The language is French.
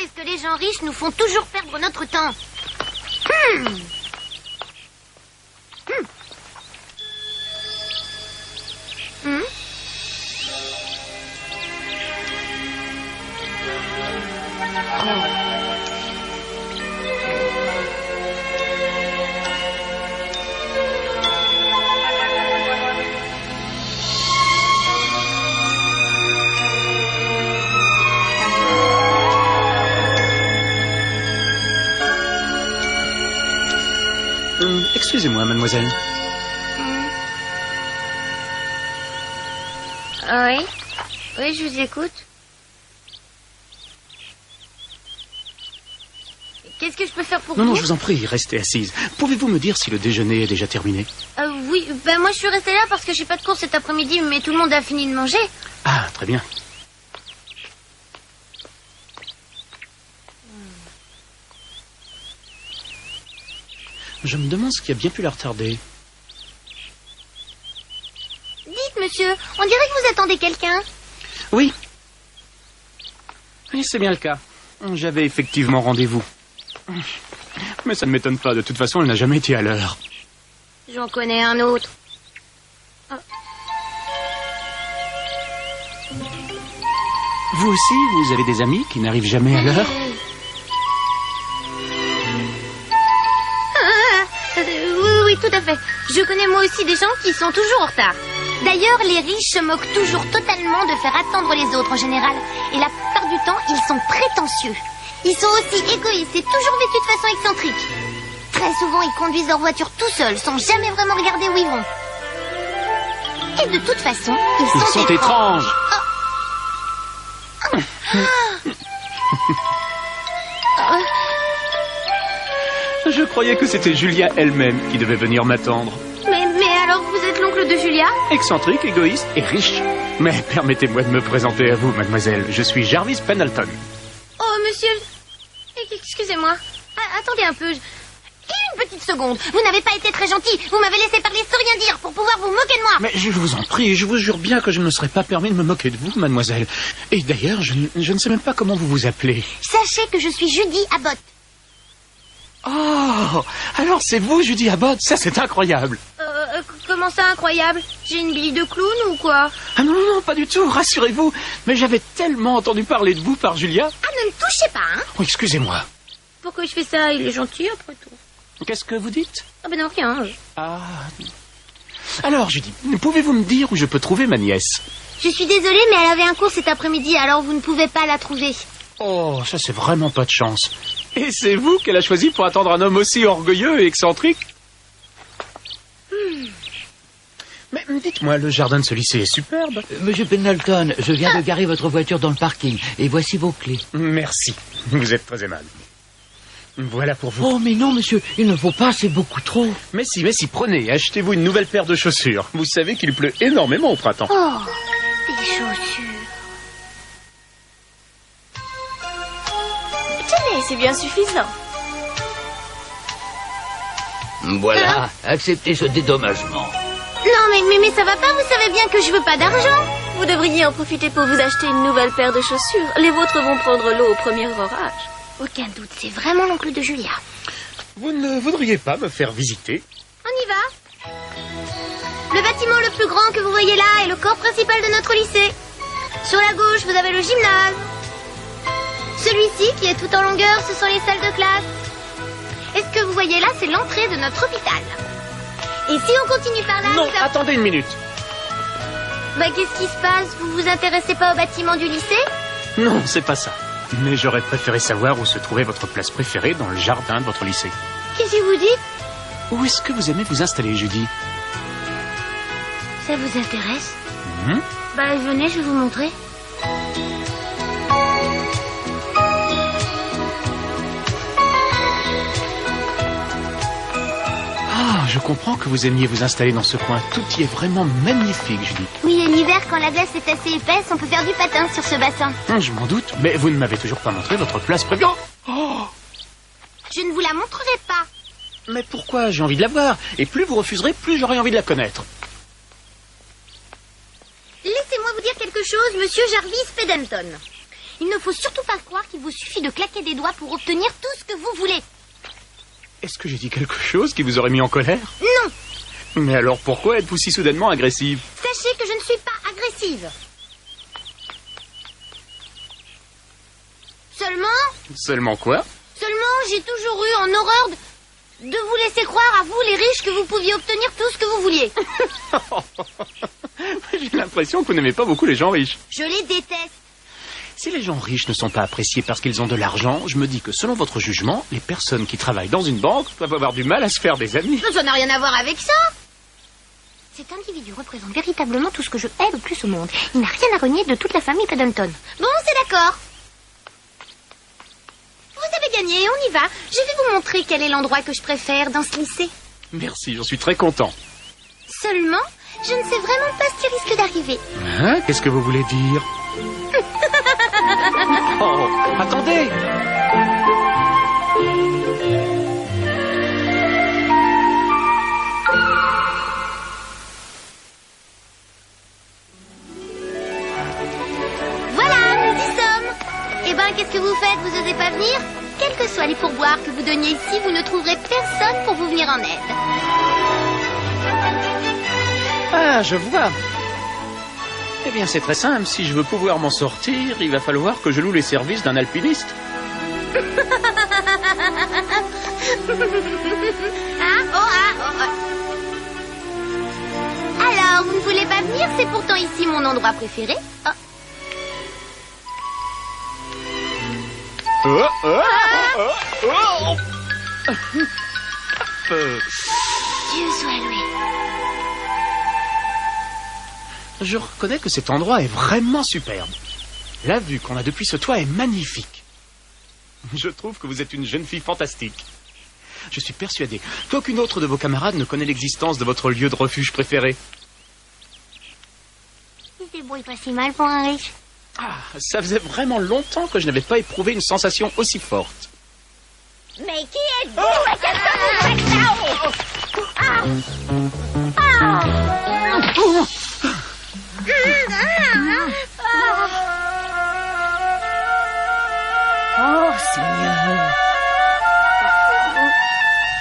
est-ce que les gens riches nous font toujours perdre notre temps? Excusez-moi, mademoiselle. Oui. Oui, je vous écoute. Qu'est-ce que je peux faire pour vous? Non, je vous en prie, restez assise. Pouvez-vous me dire si le déjeuner est déjà terminé? Oui, moi je suis restée là parce que j'ai pas de cours cet après-midi, mais tout le monde a fini de manger. Ah, très bien. Je me demande ce qui a bien pu la retarder. Dites, monsieur, on dirait que vous attendez quelqu'un. Oui. Oui, c'est bien le cas. J'avais effectivement rendez-vous. Mais ça ne m'étonne pas, de toute façon, elle n'a jamais été à l'heure. J'en connais un autre. Vous aussi, vous avez des amis qui n'arrivent jamais à l'heure? Oui, tout à fait. Je connais moi aussi des gens qui sont toujours en retard. D'ailleurs, les riches se moquent toujours totalement de faire attendre les autres en général. Et la plupart du temps, ils sont prétentieux. Ils sont aussi égoïstes et toujours vêtus de façon excentrique. Très souvent, ils conduisent leur voiture tout seuls, sans jamais vraiment regarder où ils vont. Et de toute façon, ils sont étranges. Je croyais que c'était Julia elle-même qui devait venir m'attendre. Mais alors, vous êtes l'oncle de Julia? Excentrique, égoïste et riche. Mais permettez-moi de me présenter à vous, mademoiselle. Je suis Jarvis Pendleton. Oh, monsieur... Excusez-moi. Attendez un peu. Une petite seconde. Vous n'avez pas été très gentil. Vous m'avez laissé parler sans rien dire pour pouvoir vous moquer de moi. Mais je vous en prie, je vous jure bien que je ne me serais pas permis de me moquer de vous, mademoiselle. Et d'ailleurs, je ne sais même pas comment vous vous appelez. Sachez que je suis Judy Abbott. Oh, alors c'est vous, Judy Abbott. Ça, c'est incroyable. Comment ça, incroyable? J'ai une bille de clown ou quoi? Ah non, pas du tout, rassurez-vous. Mais j'avais tellement entendu parler de vous par Julia. Ah, ne me touchez pas, hein? Oh, excusez-moi. Pourquoi je fais ça? Il est gentil, après tout. Qu'est-ce que vous dites? Ah ben non, rien. Ah. Alors, Judy, pouvez-vous me dire où je peux trouver ma nièce? Je suis désolée, mais elle avait un cours cet après-midi, alors vous ne pouvez pas la trouver. Oh, ça c'est vraiment pas de chance. Et c'est vous qu'elle a choisi pour attendre un homme aussi orgueilleux et excentrique? Mais dites-moi, le jardin de ce lycée est superbe. Monsieur Pendleton, je viens de garer votre voiture dans le parking, et voici vos clés. Merci, vous êtes très aimable. Voilà pour vous. Oh, mais non, monsieur, il ne faut pas, c'est beaucoup trop. Mais si, prenez, achetez-vous une nouvelle paire de chaussures. Vous savez qu'il pleut énormément au printemps. Oh, des chaussures. Tenez, c'est bien suffisant. Voilà, acceptez ce dédommagement. Non, mais ça va pas, vous savez bien que je veux pas d'argent. Vous devriez en profiter pour vous acheter une nouvelle paire de chaussures. Les vôtres vont prendre l'eau au premier orage. Aucun doute, c'est vraiment l'oncle de Julia. Vous ne voudriez pas me faire visiter? On y va. Le bâtiment le plus grand que vous voyez là est le corps principal de notre lycée. Sur la gauche, vous avez le gymnase. Celui-ci, qui est tout en longueur, ce sont les salles de classe. Et ce que vous voyez là, c'est l'entrée de notre hôpital. Et si on continue par là... Non, attendez une minute. Bah, qu'est-ce qui se passe? Vous vous intéressez pas au bâtiment du lycée? Non, c'est pas ça. Mais j'aurais préféré savoir où se trouvait votre place préférée dans le jardin de votre lycée. Qu'est-ce que vous dites? Où est-ce que vous aimez vous installer, Judy? Ça vous intéresse? Bah, venez, je vais vous montrer. Ah, je comprends que vous aimiez vous installer dans ce coin. Tout y est vraiment magnifique, Judy. Oui, et l'hiver, quand la glace est assez épaisse, on peut faire du patin sur ce bassin. Je m'en doute, mais vous ne m'avez toujours pas montré votre place préférée. Oh! Je ne vous la montrerai pas. Mais pourquoi? J'ai envie de la voir. Et plus vous refuserez, plus j'aurai envie de la connaître. Laissez-moi vous dire quelque chose, monsieur Jarvis Pendleton. Il ne faut surtout pas croire qu'il vous suffit de claquer des doigts pour obtenir tout ce que vous voulez. Est-ce que j'ai dit quelque chose qui vous aurait mis en colère? Non. Mais alors pourquoi êtes-vous si soudainement agressive? Sachez que je ne suis pas agressive. Seulement quoi? Seulement, j'ai toujours eu en horreur de vous laisser croire à vous, les riches, que vous pouviez obtenir tout ce que vous vouliez. J'ai l'impression que vous n'aimez pas beaucoup les gens riches. Je les déteste. Si les gens riches ne sont pas appréciés parce qu'ils ont de l'argent, je me dis que selon votre jugement, les personnes qui travaillent dans une banque doivent avoir du mal à se faire des amis. Ça n'a rien à voir avec ça. Cet individu représente véritablement tout ce que je hais le plus au monde. Il n'a rien à renier de toute la famille Paddington. Bon, c'est d'accord. Vous avez gagné, on y va. Je vais vous montrer quel est l'endroit que je préfère dans ce lycée. Merci, j'en suis très content. Seulement, je ne sais vraiment pas ce qui risque d'arriver. Hein? Qu'est-ce que vous voulez dire? Oh, attendez! Voilà, nous y sommes. Eh ben, qu'est-ce que vous faites? Vous osez pas venir? Quels que soient les pourboires que vous donniez ici, vous ne trouverez personne pour vous venir en aide. Ah, je vois. Eh bien, c'est très simple. Si je veux pouvoir m'en sortir, il va falloir que je loue les services d'un alpiniste. Alors, vous ne voulez pas venir? C'est pourtant ici mon endroit préféré. Oh. Dieu soit loué. Je reconnais que cet endroit est vraiment superbe. La vue qu'on a depuis ce toit est magnifique. Je trouve que vous êtes une jeune fille fantastique. Je suis persuadé qu'aucune autre de vos camarades ne connaît l'existence de votre lieu de refuge préféré. Il se débrouille pas si mal pour un riche. Ah, ça faisait vraiment longtemps que je n'avais pas éprouvé une sensation aussi forte. Mais qui êtes-vous? Et qu'est-ce que vous faites là-haut?